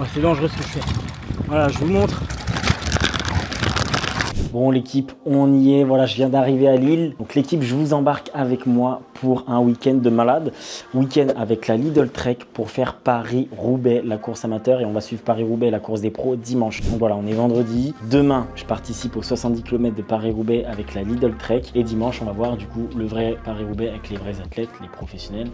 Ouais, c'est dangereux ce que je fais. Voilà, je vous montre. Bon l'équipe, on y est, voilà je viens d'arriver à Lille. Donc l'équipe, je vous embarque avec moi pour un week-end de malade. Week-end avec la Lidl Trek pour faire Paris-Roubaix, la course amateur. Et on va suivre Paris-Roubaix, la course des pros, dimanche. Donc voilà, on est vendredi. Demain, je participe aux 70 km de Paris-Roubaix avec la Lidl Trek. Et dimanche, on va voir du coup le vrai Paris-Roubaix avec les vrais athlètes, les professionnels.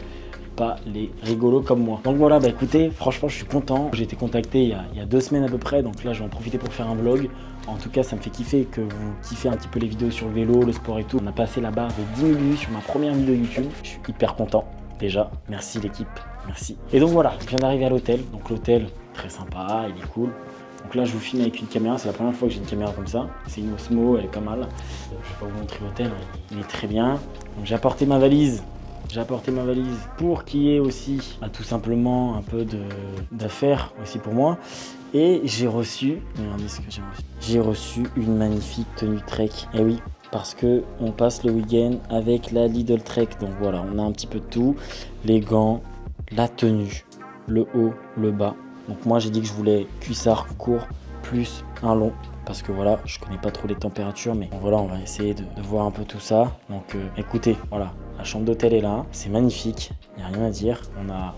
Pas les rigolos comme moi. Donc voilà, bah écoutez, franchement je suis content. J'ai été contacté il y a 2 semaines à peu près, donc là je vais en profiter pour faire un vlog. En tout cas ça me fait kiffer que vous kiffez un petit peu les vidéos sur le vélo, le sport et tout. On a passé la barre de 10 000 vues sur ma première vidéo YouTube. Je suis hyper content déjà, merci l'équipe, merci. Et donc voilà, je viens d'arriver à l'hôtel. Donc l'hôtel, très sympa, il est cool. Donc là je vous filme avec une caméra, c'est la première fois que j'ai une caméra comme ça. C'est une Osmo, elle est pas mal. Je vais pas vous montrer l'hôtel, il est très bien. Donc j'ai apporté ma valise. J'ai apporté ma valise pour qu'il y ait aussi tout simplement un peu d'affaires aussi pour moi. Et j'ai reçu, regardez ce que j'ai reçu. J'ai reçu une magnifique tenue Trek. Et oui, parce que on passe le week-end avec la Lidl Trek. Donc voilà, on a un petit peu de tout. Les gants, la tenue, le haut, le bas. Donc moi j'ai dit que je voulais cuissard court plus un long. Parce que voilà, je connais pas trop les températures, mais bon, voilà, on va essayer de voir un peu tout ça. Donc écoutez, voilà, la chambre d'hôtel est là, c'est magnifique, il n'y a rien à dire. On a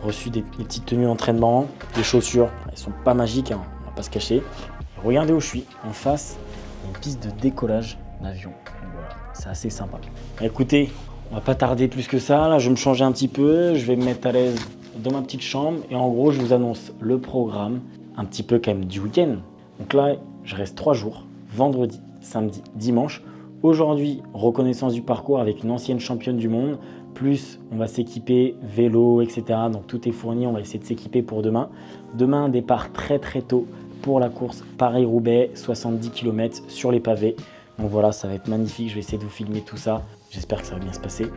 reçu des petites tenues d'entraînement, des chaussures, elles sont pas magiques, hein, on va pas se cacher. Et regardez où je suis, en face, il y a une piste de décollage d'avion. Voilà, c'est assez sympa. Écoutez, on va pas tarder plus que ça, là je vais me changer un petit peu, je vais me mettre à l'aise dans ma petite chambre. Et en gros, je vous annonce le programme, un petit peu quand même du week-end. Donc là, je reste 3 jours, vendredi, samedi, dimanche. Aujourd'hui, reconnaissance du parcours avec une ancienne championne du monde. Plus, on va s'équiper vélo, etc. Donc tout est fourni, on va essayer de s'équiper pour demain. Demain, un départ très tôt pour la course Paris-Roubaix, 70 km sur les pavés. Donc voilà, ça va être magnifique, je vais essayer de vous filmer tout ça. J'espère que ça va bien se passer.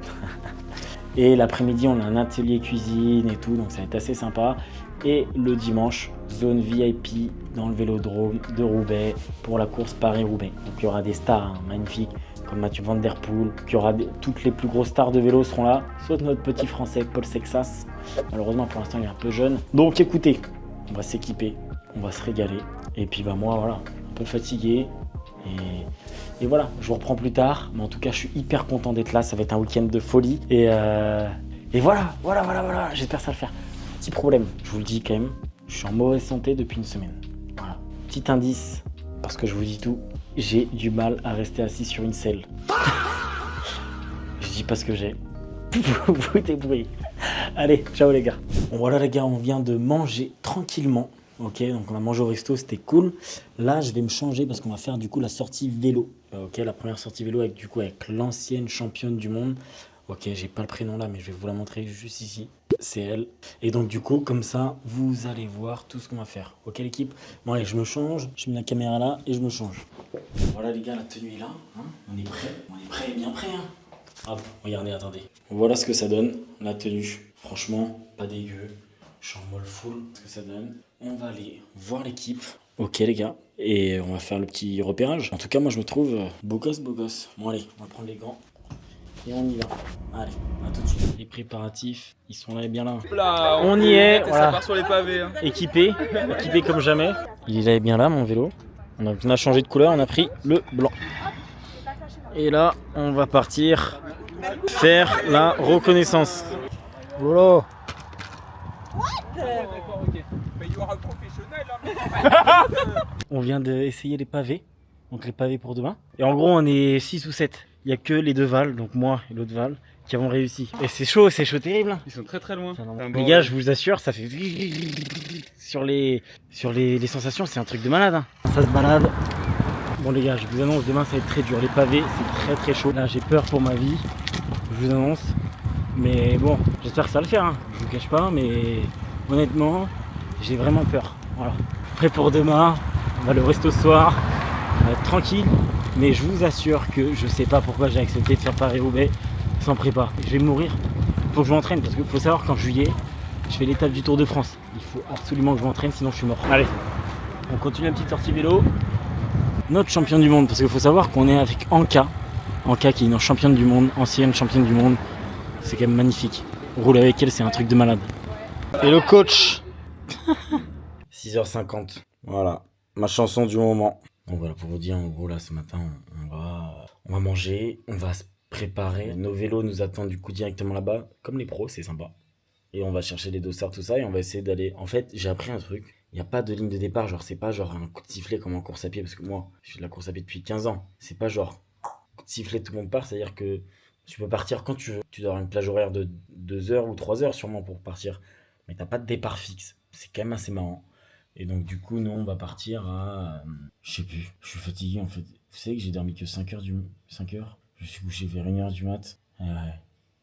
Et l'après-midi, on a un atelier cuisine et tout, donc ça va être assez sympa. Et le dimanche, zone VIP dans le vélodrome de Roubaix pour la course Paris-Roubaix. Donc il y aura des stars magnifiques comme Mathieu Van Der Poel, toutes les plus grosses stars de vélo seront là, sauf notre petit français Paul Sexas. Malheureusement pour l'instant il est un peu jeune. Donc écoutez, on va s'équiper, on va se régaler. Et puis bah moi voilà, un peu fatigué. Et voilà, je vous reprends plus tard. Mais en tout cas, je suis hyper content d'être là. Ça va être un week-end de folie. Et voilà, j'espère que ça va le faire. Petit problème, je vous le dis quand même, je suis en mauvaise santé depuis une semaine. Voilà. Petit indice, parce que je vous dis tout, j'ai du mal à rester assis sur une selle. Je dis pas ce que j'ai. Vous débrouillez. Allez, ciao les gars. Bon voilà les gars, on vient de manger tranquillement. Ok, donc on a mangé au resto, c'était cool. Là, je vais me changer parce qu'on va faire du coup la sortie vélo. Ok, la première sortie vélo avec l'ancienne championne du monde. Ok, j'ai pas le prénom là, mais je vais vous la montrer juste ici. C'est elle. Et donc du coup, comme ça, vous allez voir tout ce qu'on va faire. Ok l'équipe? Bon allez, je me change, je mets la caméra là et je me change. Voilà les gars, la tenue est là. Hein, on est prêt et bien prêt. Hein. Hop, regardez, attendez. Voilà ce que ça donne, la tenue. Franchement, pas dégueu. Je suis en mode full, ce que ça donne. On va aller voir l'équipe. Ok les gars, et on va faire le petit repérage. En tout cas, moi je me trouve beau gosse. Bon allez, on va prendre les gants. Et on y va. Allez, à tout de suite. Les préparatifs, ils sont là et bien là. Là, on y est, voilà. Ça part sur les pavés. Hein. Équipé comme jamais. Il est là et bien là, mon vélo. On a changé de couleur, on a pris le blanc. Et là, on va partir faire la reconnaissance. Voilà. Mais il y aura un professionnel. Hein. On vient d'essayer les pavés. Donc les pavés pour demain. Et en gros, on est 6 ou 7. Il n'y a que les 2 Vals, donc moi et l'autre Val, qui avont réussi. Et c'est chaud terrible. Hein. Ils sont très loin. Les gars, je vous assure, ça fait sur les sensations, c'est un truc de malade. Hein. Ça se balade. Bon les gars, je vous annonce, demain ça va être très dur. Les pavés, c'est très chaud. Là, j'ai peur pour ma vie. Je vous annonce. Mais bon, j'espère que ça va le faire. Hein. Je vous cache pas, mais honnêtement, j'ai vraiment peur. Voilà. Prêt pour demain. On va aller au resto ce soir. On va être tranquille. Mais je vous assure que je sais pas pourquoi j'ai accepté de faire Paris-Roubaix sans prépa. Je vais mourir. Il faut que je m'entraîne parce qu'il faut savoir qu'en juillet, je fais l'étape du Tour de France. Il faut absolument que je m'entraîne, sinon je suis mort. Allez, on continue la petite sortie vélo. Notre championne du monde, parce qu'il faut savoir qu'on est avec Anka. Anka qui est une championne du monde, ancienne championne du monde. C'est quand même magnifique. Rouler avec elle, c'est un truc de malade. Et le coach 6h50. Voilà, ma chanson du moment. Donc voilà, pour vous dire, en gros, là, ce matin, on va manger, on va se préparer. Nos vélos nous attendent du coup directement là-bas, comme les pros, c'est sympa. Et on va chercher les dossards, tout ça, et on va essayer d'aller... En fait, j'ai appris un truc. Il n'y a pas de ligne de départ, genre, c'est pas genre un coup de sifflet comme en course à pied, parce que moi, je fais de la course à pied depuis 15 ans. C'est pas genre coup de sifflet, tout le monde part, c'est-à-dire que tu peux partir quand tu veux. Tu dois avoir une plage horaire de 2 heures ou 3 heures sûrement pour partir. Mais t'as pas de départ fixe. C'est quand même assez marrant. Et donc, du coup, nous, on va partir à... je sais plus, je suis fatigué en fait. Vous savez que j'ai dormi que 5 heures 5 heures. Je suis couché vers 1h du mat. Ouais.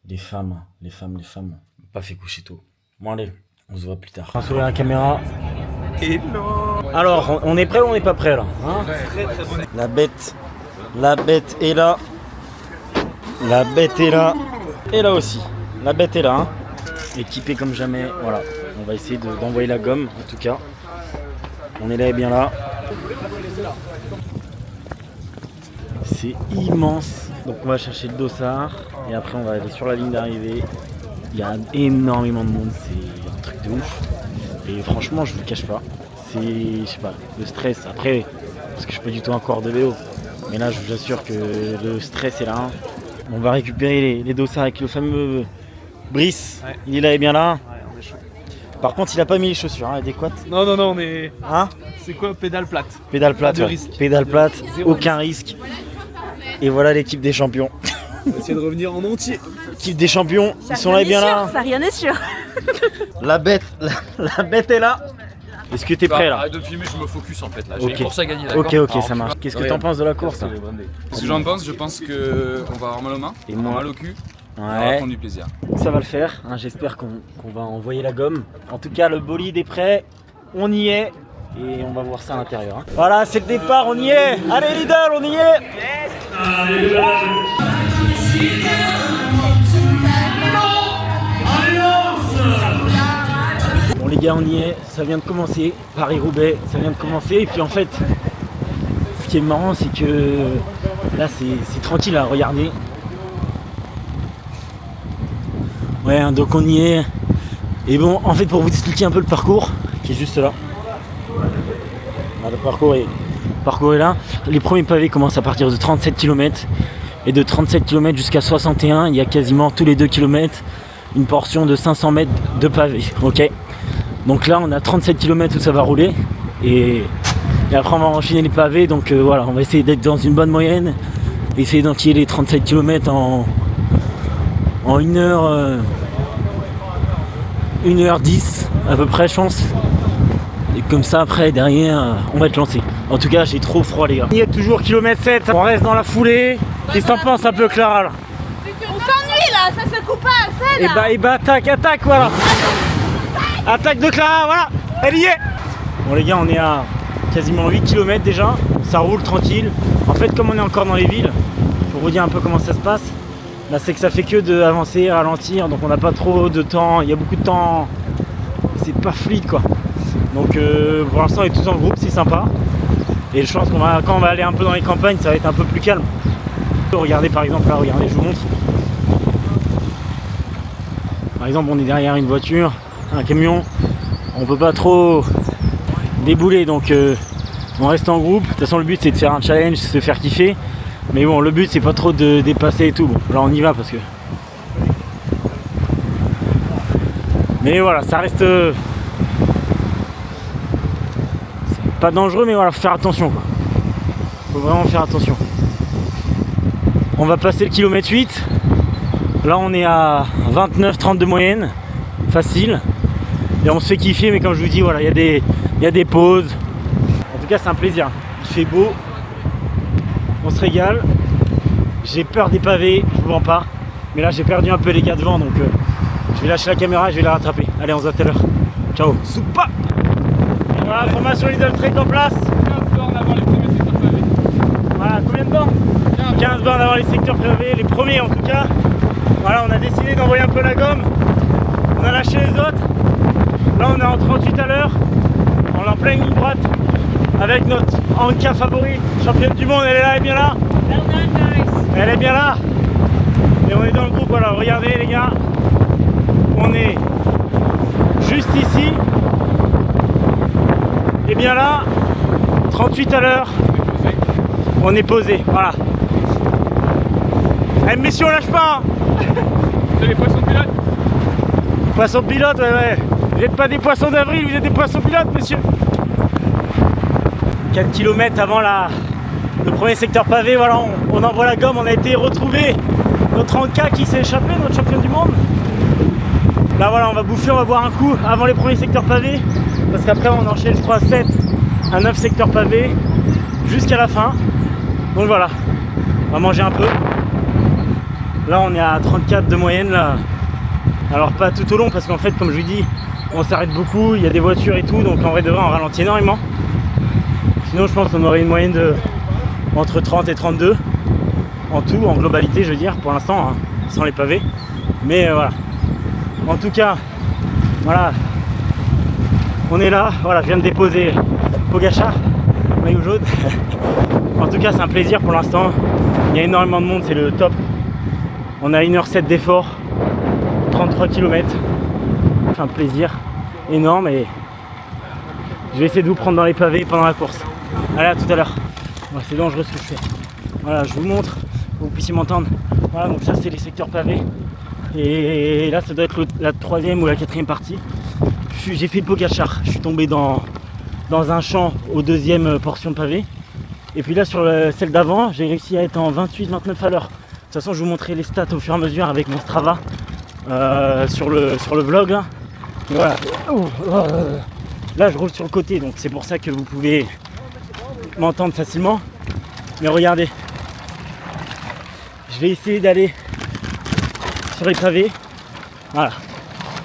Les femmes. Pas fait coucher tôt. Bon allez, on se voit plus tard. On va sourire à la caméra. Hello. Alors, on est prêt ou on n'est pas prêt là, hein? Très très bon. La bête est là. La bête est là. Et là aussi. La bête est là, hein. Équipé comme jamais. Voilà. On va essayer d'envoyer la gomme en tout cas. On est là et bien là. C'est immense. Donc on va chercher le dossard. Et après on va aller sur la ligne d'arrivée. Il y a énormément de monde. C'est un truc de ouf. Et franchement je vous le cache pas. C'est, je sais pas, le stress. Après, parce que je suis pas du tout un corps de vélo. Mais là je vous assure que le stress est là. On va récupérer les dossards avec le fameux Brice. Ouais. Il est là et bien là. Ouais, on est chaud. Par contre il a pas mis les chaussures adéquates. Non, on est. Hein? C'est quoi, pédale plate? Pédale plate, Pas de ouais. risque. Pédale plate, Zéro aucun risque. Et voilà l'équipe des champions. On va essayer de revenir en entier. L'équipe des champions, ils sont là et bien là. Ça rien n'est sûr. La bête est là. Est-ce que t'es prêt là? Arrête de me filmer, je me focus en fait là. J'ai Ok. une course à gagner, d'accord? Ok, Alors, ça marche. Qu'est-ce que Ouais. t'en penses de la course? Qu'est-ce que j'en pense? Je pense qu'on va avoir mal aux mains, Et on va moi? avoir mal au cul, on va Ouais, prendre du plaisir. ça va le faire. Hein, j'espère qu'on va envoyer la gomme. En tout cas, le bolide est prêt. On y est. Et on va voir ça à l'intérieur. Hein. Voilà, c'est le départ, on y est. Allez Lidl, on y est. Bon les gars, on y est. Ça vient de commencer. Paris-Roubaix, ça vient de commencer. Et puis en fait, ce qui est marrant, c'est que là, c'est tranquille à regarder. Ouais, hein, donc on y est. Et bon, en fait, pour vous expliquer un peu le parcours, qui est juste là. Ah, le parcours est là. Les premiers pavés commencent à partir de 37 km. Et de 37 km jusqu'à 61, il y a quasiment tous les 2 km une portion de 500 mètres de pavés. Ok. Donc là, on a 37 km où ça va rouler. Et après, on va enchaîner les pavés. Donc voilà, on va essayer d'être dans une bonne moyenne. Essayer d'enquiller les 37 km en 1h10 à peu près, je pense. Et comme ça, après, derrière, on va être lancé. En tout cas, j'ai trop froid, les gars. Il y a toujours kilomètre 7. On reste dans la foulée. Qu'est-ce que t'en penses un peu, Clara là? On s'ennuie là, ça se coupe pas assez là. Et bah, attaque, voilà. Attaque de Clara, voilà. Elle y est. Bon, les gars, on est à quasiment 8 km déjà. Ça roule tranquille. En fait, comme on est encore dans les villes, pour vous dire un peu comment ça se passe, là, c'est que ça fait que d'avancer, ralentir. Donc, on n'a pas trop de temps. Il y a beaucoup de temps. C'est pas fluide, quoi. Donc, pour l'instant, on est tous en groupe, c'est sympa. Et je pense qu'on va, quand on va aller un peu dans les campagnes, ça va être un peu plus calme. Regardez par exemple là, regardez, je vous montre. Par exemple, on est derrière une voiture, un camion, on peut pas trop débouler, donc on reste en groupe. De toute façon, le but c'est de faire un challenge, se faire kiffer. Mais bon, le but c'est pas trop de dépasser et tout. Bon, là on y va parce que. Mais voilà, ça reste. C'est pas dangereux, mais voilà, faut faire attention quoi. Faut vraiment faire attention. On va passer le kilomètre 8. Là on est à 29-30 de moyenne. Facile. Et on se fait kiffer, mais comme je vous dis, voilà, il y a des pauses. En tout cas c'est un plaisir. Il fait beau. On se régale. J'ai peur des pavés, je vous mens pas. Mais là j'ai perdu un peu les gars devant, donc je vais lâcher la caméra et je vais la rattraper. Allez, on se voit tout à l'heure. Ciao. Soupa. Et voilà, formation Lidl Trek en place. 15 bornes avant les premiers secteurs pavés. Voilà, combien de bornes? 15 bornes avant les secteurs privés, les premiers en tout cas. Voilà, on a décidé d'envoyer un peu la gomme. On a lâché les autres. Là on est en 38 à l'heure. On est en pleine ligne droite. Avec notre Anka favori, championne du monde, elle est là, elle est bien là. Elle est bien là. Et on est dans le groupe, voilà, regardez les gars. On est juste ici. bien là. 38 à l'heure. On est posé, voilà. Eh messieurs, on lâche pas hein. C'est les poissons pilotes. Poissons pilotes, ouais. Vous n'êtes pas des poissons d'avril, vous êtes des poissons pilotes, messieurs. 4 km avant le premier secteur pavé, voilà, on envoie la gomme. On a été retrouver notre Anka qui s'est échappé, notre champion du monde. Là voilà, on va bouffer, on va boire un coup avant les premiers secteurs pavés. Parce qu'après on enchaîne je crois 7 à 9 secteurs pavés jusqu'à la fin. Donc voilà, on va manger un peu. Là on est à 34 de moyenne là. Alors pas tout au long parce qu'en fait comme je vous dis, on s'arrête beaucoup, il y a des voitures et tout, donc en vrai de vrai on ralentit énormément. Sinon je pense qu'on aurait une moyenne de entre 30 et 32 en tout, en globalité je veux dire, pour l'instant, hein, sans les pavés. Mais voilà. En tout cas, voilà. On est là, voilà, je viens de déposer Pogacar, maillot jaune. En tout cas c'est un plaisir pour l'instant. Il y a énormément de monde, c'est le top. On a 1h07 d'effort, 33 km. C'est un plaisir énorme et je vais essayer de vous prendre dans les pavés pendant la course. Allez, à tout à l'heure. Ouais, c'est dangereux ce que je fais. Voilà, je vous montre, pour que vous puissiez m'entendre. Voilà, donc ça c'est les secteurs pavés. Et là ça doit être la troisième ou la quatrième partie. J'ai fait le Pogacar, je suis tombé dans un champ aux deuxième portion de pavé. Et puis là sur celle d'avant, j'ai réussi à être en 28-29 à l'heure. De toute façon je vous montrerai les stats au fur et à mesure avec mon Strava sur le vlog là. Et voilà. Là je roule sur le côté, donc c'est pour ça que vous pouvez m'entendre facilement. Mais regardez, je vais essayer d'aller sur les pavés. Voilà,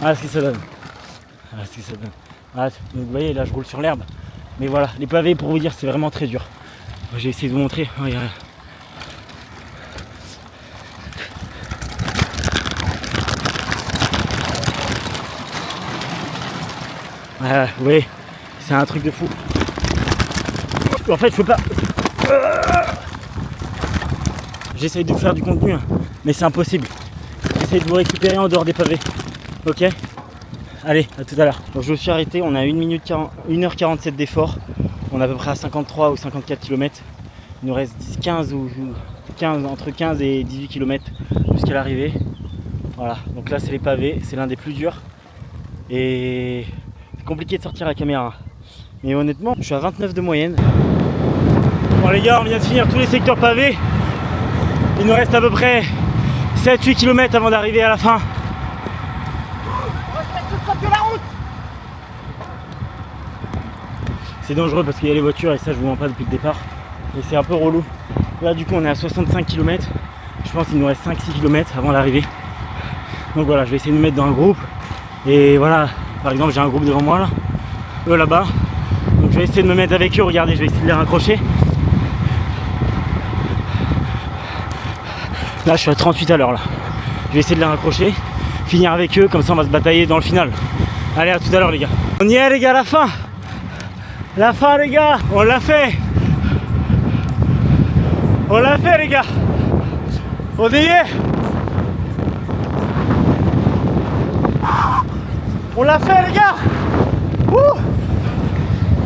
voilà ce que ça donne. Voilà ce que ça donne. Voilà, donc vous voyez là je roule sur l'herbe. Mais voilà, les pavés pour vous dire c'est vraiment très dur. J'ai essayé de vous montrer. Regardez. Voilà, vous voyez, c'est un truc de fou. En fait je peux pas. J'essaye de faire du contenu, hein, mais c'est impossible. J'essaye de vous récupérer en dehors des pavés. Ok? Allez, à tout à l'heure. Donc je me suis arrêté, on a 1h47 d'effort. On est à peu près à 53 ou 54 km. Il nous reste 15 ou 15, entre 15 et 18 km jusqu'à l'arrivée. Voilà, donc là c'est les pavés, c'est l'un des plus durs. Et c'est compliqué de sortir la caméra. Mais honnêtement, je suis à 29 de moyenne. Bon les gars, on vient de finir tous les secteurs pavés. Il nous reste à peu près 7-8 km avant d'arriver à la fin. C'est dangereux parce qu'il y a les voitures et ça je vous mens pas depuis le départ. Et c'est un peu relou. Là du coup on est à 65 km. Je pense qu'il nous reste 5-6 km avant l'arrivée. Donc voilà, je vais essayer de me mettre dans un groupe. Et voilà, par exemple j'ai un groupe devant moi là. Eux là-bas. Donc je vais essayer de me mettre avec eux, regardez, je vais essayer de les raccrocher. Là je suis à 38 à l'heure là. Je vais essayer de les raccrocher, finir avec eux, comme ça on va se batailler dans le final. Allez, à tout à l'heure les gars. On y est les gars, la fin. La fin les gars, on l'a fait. On l'a fait les gars. On y est. On l'a fait les gars. Wouh.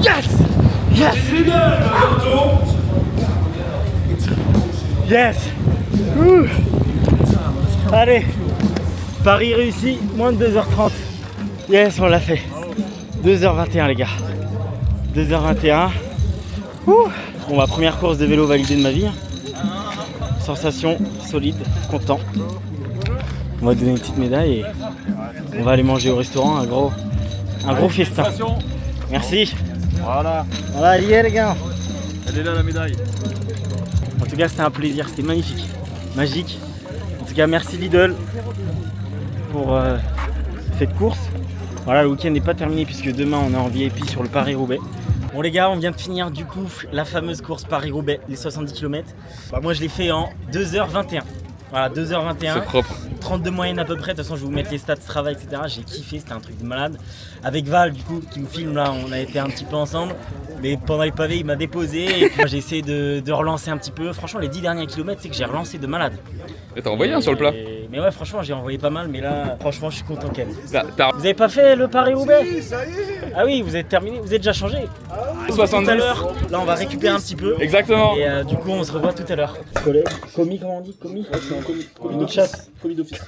Yes. Yes. Yes. Ouh. Allez, Paris réussi, moins de 2h30. Yes, on l'a fait. 2h21 les gars. 2h21. Ouh. Bon, ma première course de vélo validée de ma vie. Sensation solide, content. On va donner une petite médaille et on va aller manger au restaurant, un gros festin. Merci. Voilà, Voilà, elle y est les gars. elle est là la médaille. En tout cas, c'était un plaisir, c'était magnifique, magique. En tout cas, merci Lidl pour cette course. Voilà, le week-end n'est pas terminé puisque demain on est en VIP sur le Paris-Roubaix. Bon les gars, on vient de finir du coup la fameuse course Paris-Roubaix, les 70 km. Bah, moi je l'ai fait en 2h21. Voilà, 2h21. C'est propre. 32 moyenne à peu près, de toute façon je vais vous mettre les stats Strava, etc. J'ai kiffé, c'était un truc de malade. Avec Val du coup qui me filme là, on a été un petit peu ensemble. Mais pendant les pavés il m'a déposé et puis moi j'ai essayé de relancer un petit peu. Franchement les 10 derniers kilomètres c'est que j'ai relancé de malade. Et t'as envoyé un sur le plat? Mais ouais, franchement, j'ai envoyé pas mal, mais là, franchement, je suis content quand même. Là, Vous avez pas fait le Paris-Roubaix? Ah oui, vous êtes terminé, vous êtes déjà changé. Tout 70. à l'heure, là, on va récupérer un petit peu. Exactement. Et du coup, on se revoit tout à l'heure. Collègue, commis, comment on dit? Commis? Commis de chasse. Commis d'office.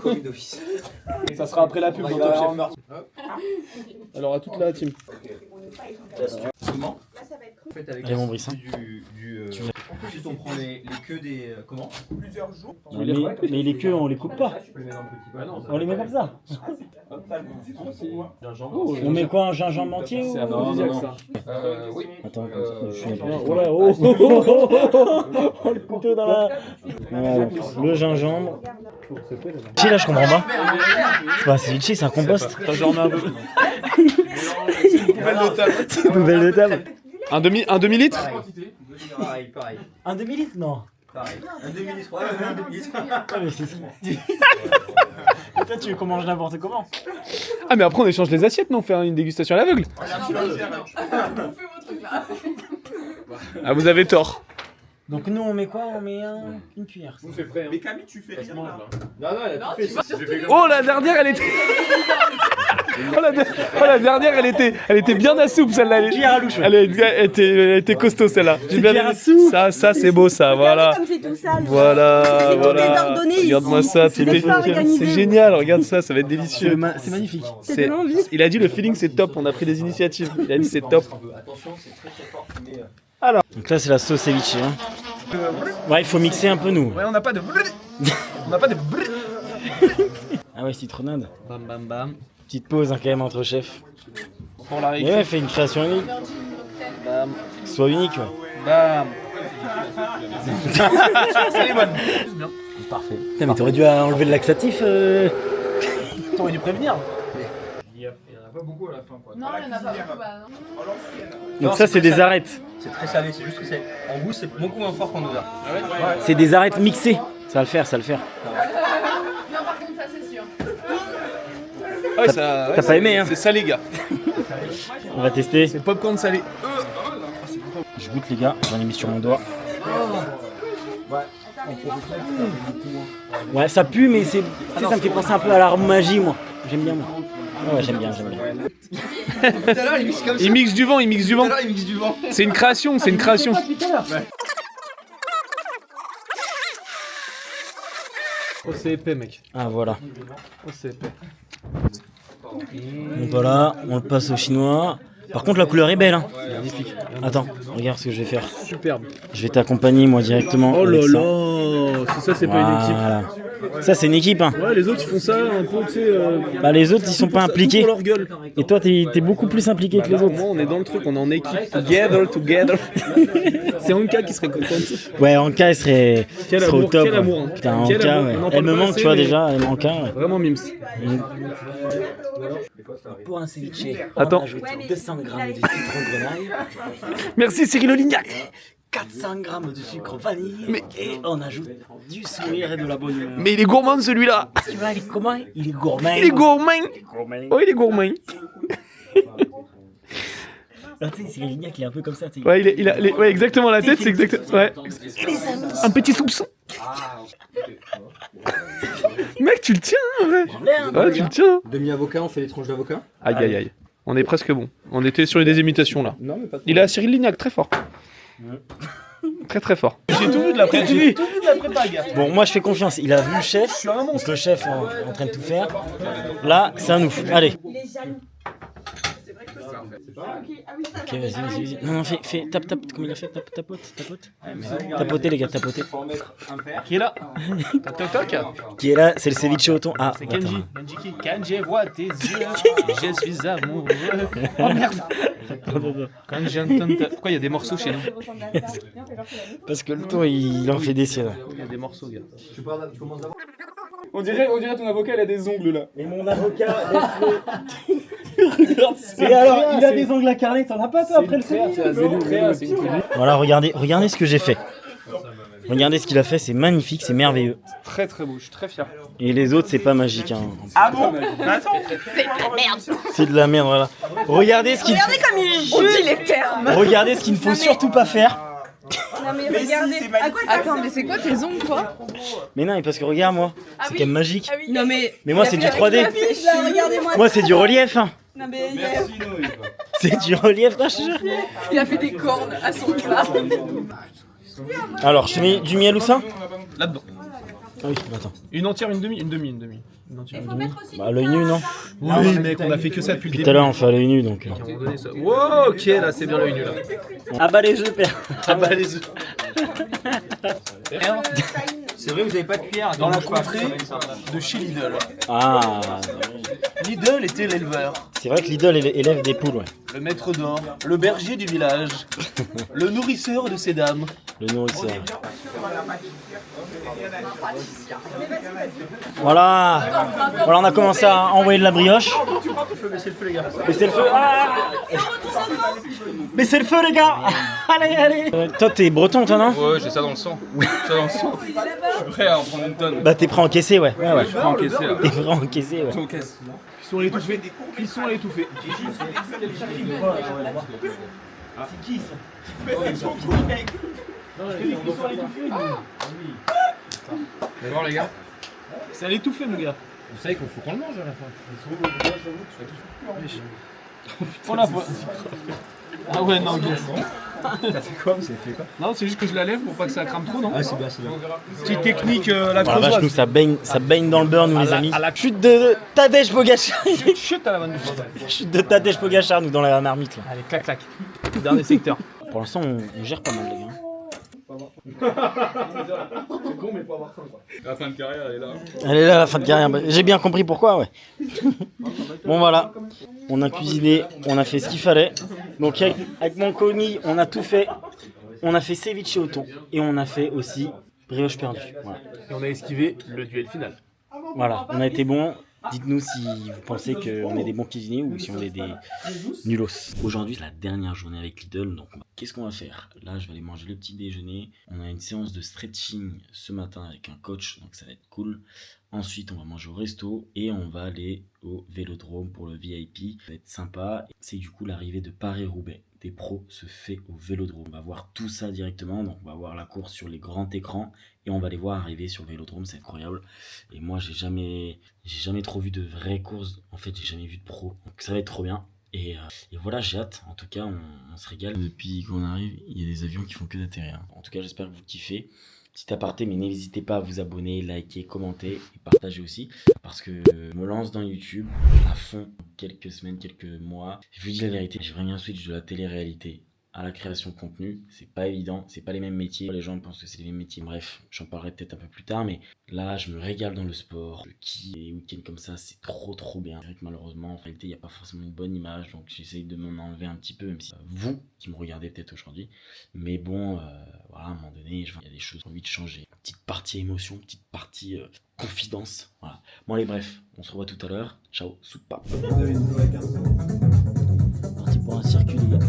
Commis d'office. Ça sera après la pub dans Top Chef. Alors à toute la team. Comment En fait, avec Raymond Brissin. Ensuite, on prend les queues des. Comment Plusieurs jours. Mais les queues, on les coupe pas. Je peux les mettre en petit. On les met comme ça. On met quoi, un gingembre entier ou... C'est aphrodisiaque ça. Oui. Attends, je suis voilà, oh, oh, oh, oh, oh, oh, le couteau dans la... Voilà, le gingembre. Chi, là, je comprends pas. C'est pas un ceviche, c'est un compost. J'en remets un peu. C'est une poubelle de table. Un demi-litre. Pareil. Un demi-litre? Non. Pareil. Un demi-litre. Ouais, un demi-litre. Ah, mais c'est ça. Et toi, tu veux qu'on mange n'importe comment? Ah mais après on échange les assiettes, non? On fait une dégustation à l'aveugle. Ah vous avez tort. Donc nous, on met quoi? On met une cuillère. Mais Camille, tu fais rien là. Oh la dernière elle était. Oh la dernière elle était bien à soupe celle-là. Cuillère à louche. Elle était costaud celle-là. J'ai bien cuillère à aimé. soupe. Ça c'est beau ça, voilà. Comme c'est tout sale. Voilà, C'est tout voilà. désordonné ici. Regarde-moi ça, C'est pas organisé. c'est génial, regarde ça, ça va être délicieux. C'est magnifique. C'est- Il a dit le feeling c'est top, on a pris des initiatives. Il a dit c'est top. Attention, c'est très fort. Mais, Donc là, c'est la sauce ceviche. Hein. Ouais, il faut mixer un peu, nous. Ouais, on n'a pas de. On n'a pas de. Ah ouais, citronnade. Bam bam bam. Petite pause hein, quand même entre chefs. Pour la Et ouais, fais une création unique. Bam. Soit unique, ouais. Bam. Ça est bonne. Parfait. Putain, mais t'aurais dû enlever le laxatif. T'aurais dû prévenir. Il y en a pas beaucoup à la fin quoi. Non, il y en a pas beaucoup. Bah, non. Donc ça, c'est des arêtes. c'est très salé, c'est juste que c'est. En goût, c'est beaucoup moins fort qu'en odeur. C'est des arêtes mixées. Ça va le faire, ça va le faire. Non, par contre, ça c'est sûr. Ouais, ça. T'as pas aimé, hein? C'est salé, gars. On va tester. C'est popcorn salé. Je goûte, les gars. J'en ai mis sur mon doigt. Ouais, ça pue, mais c'est. Tu sais, ça me fait penser un peu à l'arbre magie, moi. J'aime bien, moi. Ouais, j'aime bien. Tout à l'heure, il mixe comme ça. Il mixe du vent, il mixe du Tout vent. à l'heure, il mixe du vent. C'est une création, c'est une création. Oh, c'est épais, mec. Ah, voilà. Oh, c'est épais. Donc voilà, on le passe au chinois. Par contre, la couleur est belle, hein. Magnifique. Attends, regarde ce que je vais faire. Superbe. Je vais t'accompagner, moi, directement. Oh là avec ça. là. Si ça, c'est pas une équipe. Voilà. Ça, c'est une équipe, hein. Ouais, les autres, ils font ça un peu, tu sais. Bah, les autres, ils sont pas impliqués. Pour leur gueule. Et toi, t'es beaucoup plus impliqué que les autres. Moi, on est dans le truc, on est en équipe. Together. C'est Anka qui serait contente. Ouais, Anka, elle serait au top. quel amour, ouais. hein. Putain, Quel Anka, amour. ouais. On en Elle parle me pas manque, assez, tu vois, mais- déjà, elle Anka. Ouais. Vraiment mims. Pour un ceviche, Attends. on ajoute 200 grammes de citron grenaille, Merci Cyril Olignac. 400 grammes de sucre vanille, et on ajoute du sourire et de la bonne humeur. Mais il est gourmand celui-là. Tu vois, il est comment? Il est gourmand. Il est gourmand. Oh, il est gourmand. Ah, tu sais, Cyril Lignac, il est un peu comme ça. Tu sais. Ouais, ouais, exactement la tête, c'est exactement. Ouais. Un petit soupçon. Mec, tu le tiens, en vrai. Ouais, tu le tiens. Demi-avocat, on fait des tranches d'avocat. Aïe, aïe, aïe. On est presque bon. On était sur des imitations là. Non, mais pas trop. Il a Cyril Lignac, très fort. Très très fort. J'ai tout vu de la prépa. J'ai tout vu de la prépa, gars. Bon, moi je fais confiance. Il a vu le chef. Donc le chef est en train de tout faire. Là, c'est à nous. Allez. Il est jaloux. Ok, vas-y. Non, fais, tape, comme il a fait, tapote. Tapotez, les gars, tapotez. Qui est là? Toc toc toc. Qui est là? C'est le ceviche au thon. Ah, C'est attends. Kenji. Quand je vois tes yeux, je suis amoureux. Oh merde. Quand j'entends ta... Pourquoi il y a des morceaux chez nous? Parce que le thon, il en fait des siennes. Il y a des morceaux, gars. Tu commences d'abord. On dirait ton avocat, il a des ongles là. Et mon avocat, et alors, il a des ongles à carnet, t'en as pas toi après le ceviche? Voilà, regardez ce que j'ai fait. Regardez ce qu'il a fait, c'est magnifique, c'est merveilleux. Très très beau, je suis très fier. Et les autres, c'est pas magique. Hein. Ah bon? Attends. C'est de la merde, voilà. Regardez ce qu'il Regardez comme il joue les termes. Regardez ce qu'il ne faut surtout pas faire. Non mais regardez. Attends, mais c'est quoi tes ongles, toi? Mais non, mais parce que regarde moi, Ah c'est oui. quand même magique. Ah oui. Non mais. Mais moi c'est du 3D. Regardez-moi. Moi c'est du relief. Hein. Non mais C'est du relief, là, je te jure. il a fait des cornes à son plat. Alors, je te mets du miel ou ça? Là-dedans. Ah oui, attends. Une entière, une demi. Une entière, une demi. Bah, à l'œil nu, non? Oui, mec, on a fait que ça depuis le Tout début. à l'heure, on fait à l'œil nu, donc. À un moment donné, ça. Wow, ok, là, c'est bien l'œil nu, là. Ah bah les œufs, père. Ah bah, les œufs. C'est vrai, vous avez pas de cuillère. Dans la contrée de chez Lidl. Ah, Lidl était l'éleveur, c'est vrai que Lidl élève des poules, ouais. le maître d'or, le berger du village, le nourrisseur de ces dames. Le nourrisseur. Voilà. Voilà, on a commencé à envoyer de la brioche. Baissez le feu, les gars. Baissez le feu. Ah Baissez le feu, les gars. Allez, allez. Toi, t'es breton, toi, non? Ouais, j'ai ça dans le sang. Ça dans le sang. Je suis prêt à en prendre une tonne. Bah, t'es prêt à encaisser, ouais. Ouais, ouais. Je vais encaisser là. T'es prêt à encaisser, ouais. Cuisson à l'étouffée. Cuisson à l'étouffée. C'est qui ça? D'accord, les gars. C'est à l'étouffée, mon gars. Vous savez qu'il faut qu'on le mange à la fin. On a pas. Ah ouais, non, gars. T'as fait quoi? Vous avez fait quoi? Non, c'est juste que je la lève pour pas que ça crame trop, non? Ah, c'est bien, c'est bien. Petite technique, la Oh la vache, creusoise. nous, ça baigne dans le beurre, nous, À les la- amis. à la- Chute de Tadej Pogacar. Chut à la vanne du front. Chute de Tadej Pogacar, nous, dans la marmite, là. Allez, clac, clac. Dernier secteur. Pour l'instant, on gère pas mal, les gars. La fin de carrière, elle est là. Elle est là, la fin de carrière. J'ai bien compris pourquoi, ouais. Bon, voilà. On a cuisiné, on a fait ce qu'il fallait. Donc, avec mon commis, on a tout fait. On a fait ceviche au thon. Et on a fait aussi brioche perdue. Voilà. Et on a esquivé le duel final. Voilà, on a été bons. Dites-nous si vous pensez qu'on est des bons cuisiniers ou si on est des nulos. Aujourd'hui, c'est la dernière journée avec Lidl. Donc, qu'est-ce qu'on va faire? Là, je vais aller manger le petit déjeuner. On a une séance de stretching ce matin avec un coach, donc ça va être cool. Ensuite, on va manger au resto et on va aller au Vélodrome pour le VIP. Ça va être sympa. C'est du coup l'arrivée de Paris-Roubaix. Des pros se fait au Vélodrome. On va voir tout ça directement. Donc, on va voir la course sur les grands écrans et on va les voir arriver sur le Vélodrome. C'est incroyable. Et moi, j'ai jamais trop vu de vraies courses. En fait, j'ai jamais vu de pro. Donc, ça va être trop bien. Et voilà, j'ai hâte. En tout cas, on se régale. Depuis qu'on arrive, il y a des avions qui font que d'atterrir. En tout cas, j'espère que vous kiffez. Petit aparté, mais n'hésitez pas à vous abonner, liker, commenter et partager aussi. Parce que je me lance dans YouTube à fond quelques semaines, quelques mois. Je vous dis la vérité, j'ai vraiment un switch de la télé-réalité à la création de contenu. C'est pas évident, c'est pas les mêmes métiers. Les gens pensent que c'est les mêmes métiers. Bref, j'en parlerai peut-être un peu plus tard, mais là, je me régale dans le sport. Les week-ends comme ça, c'est trop bien. C'est vrai que malheureusement, en réalité, il n'y a pas forcément une bonne image, donc j'essaye de m'en enlever un petit peu, même si vous qui me regardez peut-être aujourd'hui. Mais bon, voilà, à un moment donné, il y a des choses qui ont envie de changer. Petite partie émotion, petite partie confidence. Voilà. Bon, allez, bref, on se revoit tout à l'heure. Ciao, soupa. Parti pour un circuit, les gars.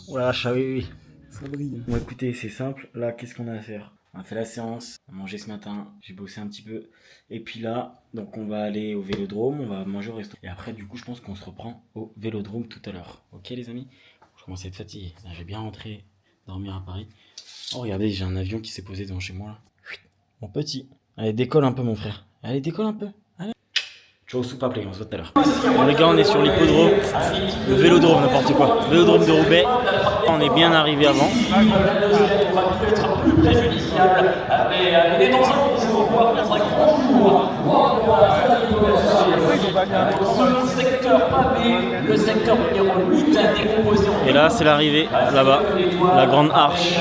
Voilà, oui. Ça brille. Bon, écoutez, c'est simple. Là, qu'est-ce qu'on a à faire? On a fait la séance, on a mangé ce matin, j'ai bossé un petit peu. Et puis là, donc on va aller au Vélodrome, on va manger au resto. Et après, du coup, je pense qu'on se reprend au Vélodrome tout à l'heure. Ok, les amis? Je commence à être fatigué. Là, je vais bien rentrer, dormir à Paris. Oh, regardez, j'ai un avion qui s'est posé devant chez moi là. Mon petit. Allez, décolle un peu, mon frère. Allez, décolle un peu. Allez. Ciao, soupape, les gars, on se voit tout à l'heure. Bon, les gars, on est sur l'hippodrome. Le Vélodrome, n'importe quoi. Vélodrome de Roubaix. On est bien arrivé avant. Préjudiciable à des détentions. revoir dans un grand couloir. Ce secteur pavé, le secteur numéro 8 a décomposé. Et là, c'est l'arrivée, là-bas, la grande arche.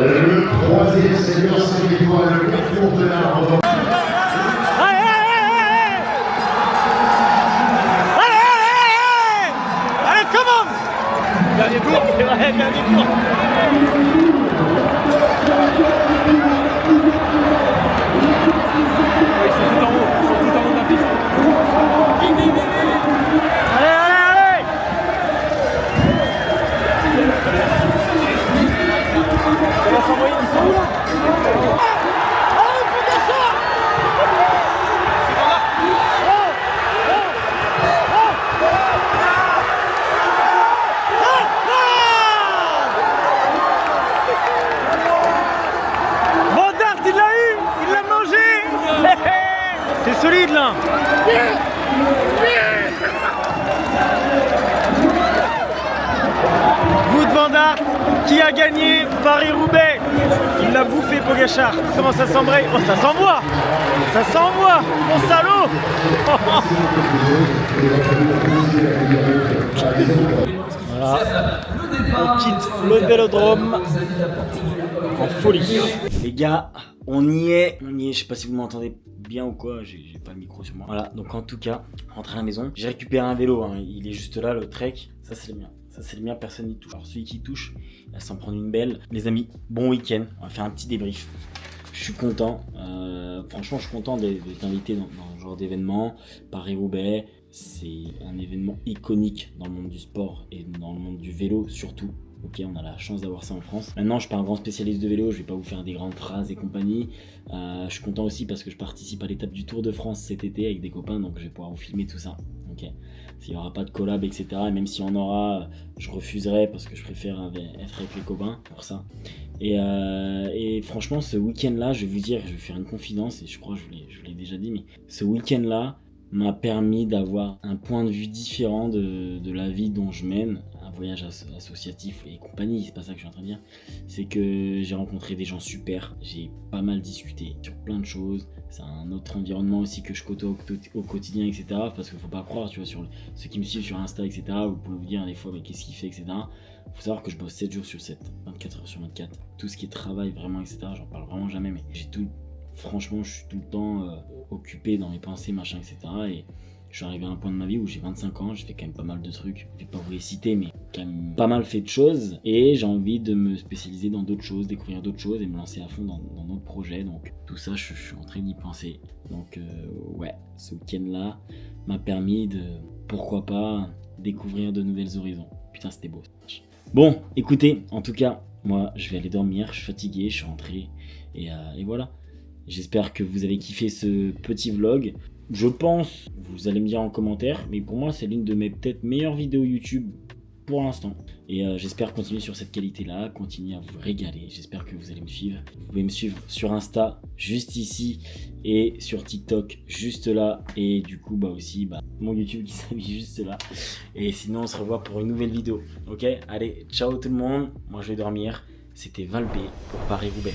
Le troisième seigneur sénégalais, le concours de l'arbre. Allez, comment? Dernier tour, c'est vrai, dernier tour. Ils sont tout en haut de la piste. Allez. Ça va s'envoyer, ils sont où là? C'est solide là. Wout van Aert qui a gagné Paris-Roubaix. Il l'a bouffé Pogačar. Comment ça s'embraye? Oh, ça s'envoie. Ça s'envoie. Mon salaud. Voilà. On quitte le vélodrome en folie. Les gars, on y est. Je sais pas si vous m'entendez bien ou quoi, j'ai pas le micro sur moi. Voilà, donc en tout cas, rentré à la maison. J'ai récupéré un vélo, hein. Il est juste là, le Trek. Ça c'est le mien. Ça c'est le mien, personne n'y touche. Alors celui qui touche, il va s'en prendre une belle. Les amis, bon week-end. On va faire un petit débrief. Je suis content. Franchement, je suis content d'être invité dans ce genre d'événement. Paris-Roubaix, c'est un événement iconique dans le monde du sport et dans le monde du vélo surtout. Ok, on a la chance d'avoir ça en France. Maintenant, je suis pas un grand spécialiste de vélo, je vais pas vous faire des grandes phrases et compagnie. Je suis content aussi parce que je participe à l'étape du Tour de France cet été avec des copains, donc je vais pouvoir vous filmer tout ça. Ok, s'il y aura pas de collab, etc. Et même s'il y en aura, je refuserai parce que je préfère être avec les copains pour ça. Et franchement, ce week-end-là, je vais vous dire, je vais faire une confidence et je crois que je vous l'ai déjà dit, mais ce week-end-là m'a permis d'avoir un point de vue différent de la vie dont je mène, un voyage associatif et compagnie, c'est pas ça que je suis en train de dire, c'est que j'ai rencontré des gens super, j'ai pas mal discuté sur plein de choses, c'est un autre environnement aussi que je côtoie au quotidien, etc. Parce qu'il faut pas croire, tu vois, sur ceux qui me suivent sur Insta, etc., vous pouvez vous dire des fois, mais qu'est-ce qu'il fait, etc. Faut savoir que je bosse 7 jours sur 7, 24 heures sur 24, tout ce qui est travail vraiment, etc., j'en parle vraiment jamais, mais j'ai tout. Franchement, je suis tout le temps occupé dans mes pensées, machin, etc. Et je suis arrivé à un point de ma vie où j'ai 25 ans, j'ai fait quand même pas mal de trucs. Je vais pas vous les citer, mais quand même pas mal fait de choses. Et j'ai envie de me spécialiser dans d'autres choses, découvrir d'autres choses et me lancer à fond dans d'autres projets. Donc tout ça, je suis en train d'y penser. Donc ouais, ce week-end-là m'a permis de, pourquoi pas, découvrir de nouvelles horizons. Putain, c'était beau. Bon, écoutez, en tout cas, moi, je vais aller dormir. Je suis fatigué, je suis rentré. Et voilà. J'espère que vous avez kiffé ce petit vlog. Je pense, vous allez me dire en commentaire, mais pour moi c'est l'une de mes peut-être meilleures vidéos YouTube pour l'instant. Et j'espère continuer sur cette qualité-là, continuer à vous régaler. J'espère que vous allez me suivre. Vous pouvez me suivre sur Insta, juste ici, et sur TikTok, juste là. Et du coup, aussi mon YouTube qui s'affiche juste là. Et sinon, on se revoit pour une nouvelle vidéo. Ok, allez, ciao tout le monde. Moi, je vais dormir. C'était Valbé pour Paris-Roubaix.